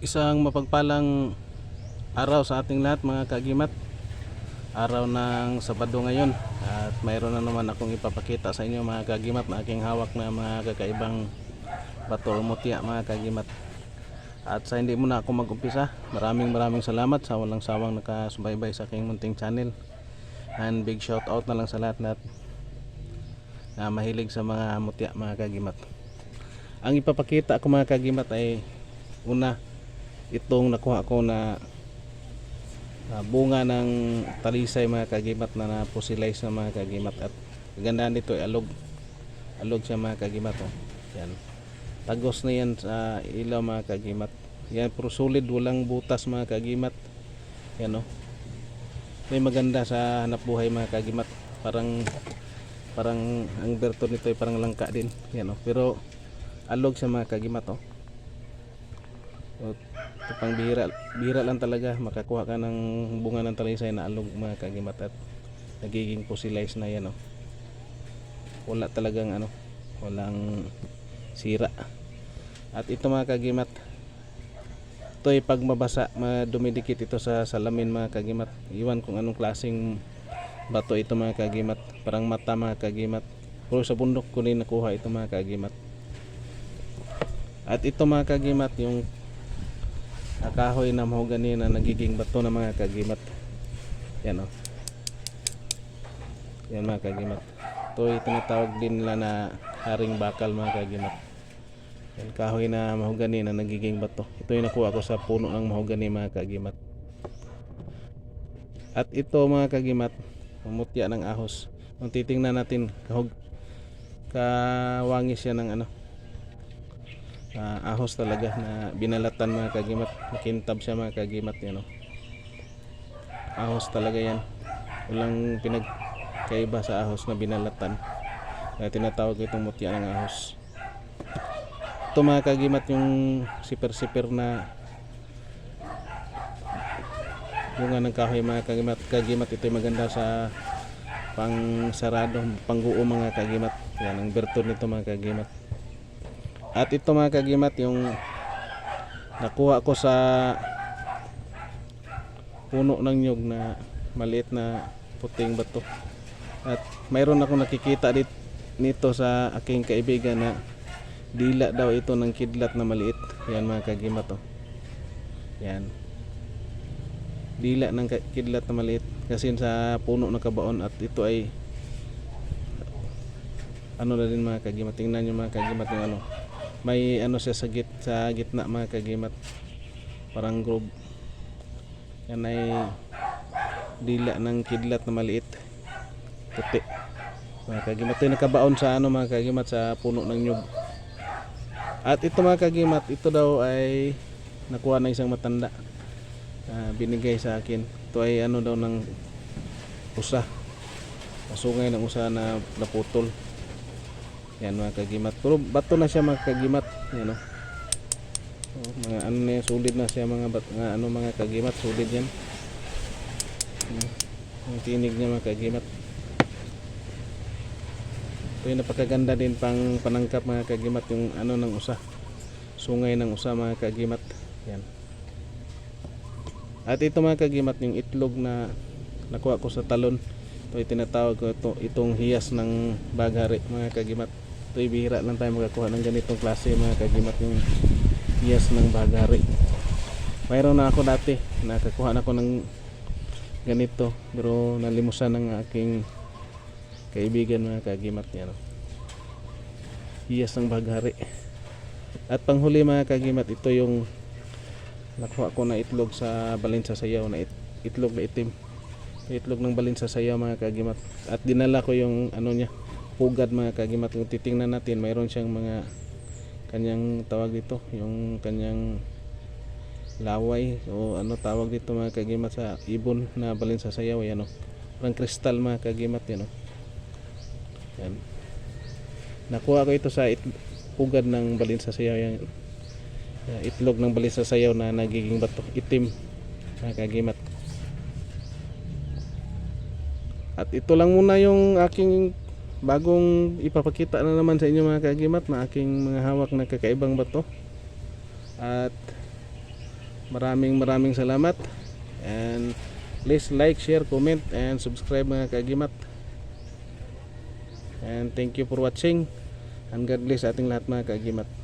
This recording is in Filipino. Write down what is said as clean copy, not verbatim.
Isang mapagpalang araw sa ating lahat mga kaagimat. Araw ng Sabado ngayon at mayroon na naman akong ipapakita sa inyo mga kaagimat na aking hawak na mga kakaibang bato o mutya mga kaagimat. At sa hindi muna ako mag-umpisa, maraming salamat sa walang sawang nakasubaybay sa aking munting channel. And big shout out na lang sa lahat na mahilig sa mga mutya mga kaagimat. Ang ipapakita ko mga kaagimat ay una, itong nakuha ko na bunga ng talisay mga kagimat na naposilize na mga kagimat. At kagandahan nito ay alog siya mga kagimat, oh. Yan, tagos na yan sa ilaw mga kagimat. Yan, puro solid, walang butas mga kagimat. Yan, oh. May maganda sa hanap buhay mga kagimat. Parang ang berto nito ay parang langka din. Yan, oh. Pero alog siya mga kagimat, oh. Ito pang bihira lang talaga makakuha ka ng bunga ng talisay na alog mga kagimat at nagiging fossilize na yan, oh. Wala talagang walang sira. At ito mga kagimat, ito ay pag mabasa dumidikit ito sa salamin mga kagimat. Iwan kung anong klaseng bato ito mga kagimat, parang mata mga kagimat. Pero sa bundok ko rin nakuha ito mga kagimat. At ito mga kagimat, yung kahoy na mahogani na nagiging bato na mga kagimat. Yan, oh. Yan mga kagimat. Ito ay tinatawag din nila na haring bakal mga kagimat. Yan, kahoy na mahogani na nagiging bato. Ito yung nakuha ko sa puno ng mahogani mga kagimat. At ito mga kagimat, mutya ng ahos. Kung titingnan natin, kawangis siya ng ahos talaga na binalatan mga kagimat. Makintab siya mga kagimat, yan, oh. Ahos talaga yan, walang pinagkaiba sa ahos na binalatan. Kaya tinatawag itong mutya ng ahos. Ito mga kagimat, yung siper na bunga ng kahoy mga kagimat. Ito ay maganda sa pang sarado, pangguo mga kagimat. Yan ang berto nito mga kagimat. At ito mga kagimat, yung nakuha ko sa puno ng nyug na maliit na puting bato. At mayroon akong nakikita nito sa aking kaibigan na dila daw ito ng kidlat na maliit. Yan mga kagimat, oh. Yan, dila ng kidlat na maliit kasi sa puno ng kabaon. At ito ay na din mga kagimat. Tingnan nyo mga kagimat yung may siya sa gitna mga kagimat, parang groove. Yan ay dila ng kidlat na maliit, puti mga kagimat. Ito nakabaon sa mga kagimat sa puno ng nyug. At ito mga kagimat, ito daw ay nakuha ng isang matanda, binigay sa akin. Ito ay daw ng usa, masungay ng usa na naputol. Yan mga kagimat, pero bato na siya mga kagimat. Yan, oh. Mga na yan, solid na siya mga mga kagimat, solid yan. Ang tinig niya mga kagimat. Ito yung napakaganda din pang panangkap mga kagimat, yung ng usa, sungay ng usa mga kagimat. Yan. At ito mga kagimat, yung itlog na nakuha ko sa talon. Ito ay tinatawag ko itong hiyas ng baghari mga kagimat. Ito'y bihira lang tayo makakuha ng ganitong klase mga kagimat, yung hiyas ng baghari. Mayroon na ako dati, nakakuha na ako ng ganito, pero nalimusan ng aking kaibigan mga kagimat. Yan, oh. Hiyas ng baghari. At panghuli mga kagimat, ito yung nakuha ko na itlog sa balin sa sayaw, na itlog na itim. Itlog ng balin sa sayaw mga kagimat. At dinala ko yung niya, pugad mga kagimat. Kung titingnan natin, mayroon siyang mga kanyang tawag dito, yung kanyang laway o tawag dito mga kagimat sa ibon na balin sa sayaw. Yan, oh. Parang kristal mga kagimat, yan, oh. Yan. Nakuha ko ito sa pugad ng balin sa sayaw, yan. Itlog ng balin sa sayaw na nagiging bato, itim mga kagimat. At ito lang muna yung aking bagong ipapakita na naman sa inyo mga kagimat, na aking mga hawak na kakaibang bato. At Maraming salamat, and please like, share, comment, and subscribe mga kaagimat. And thank you for watching, and God bless ating lahat mga kaagimat.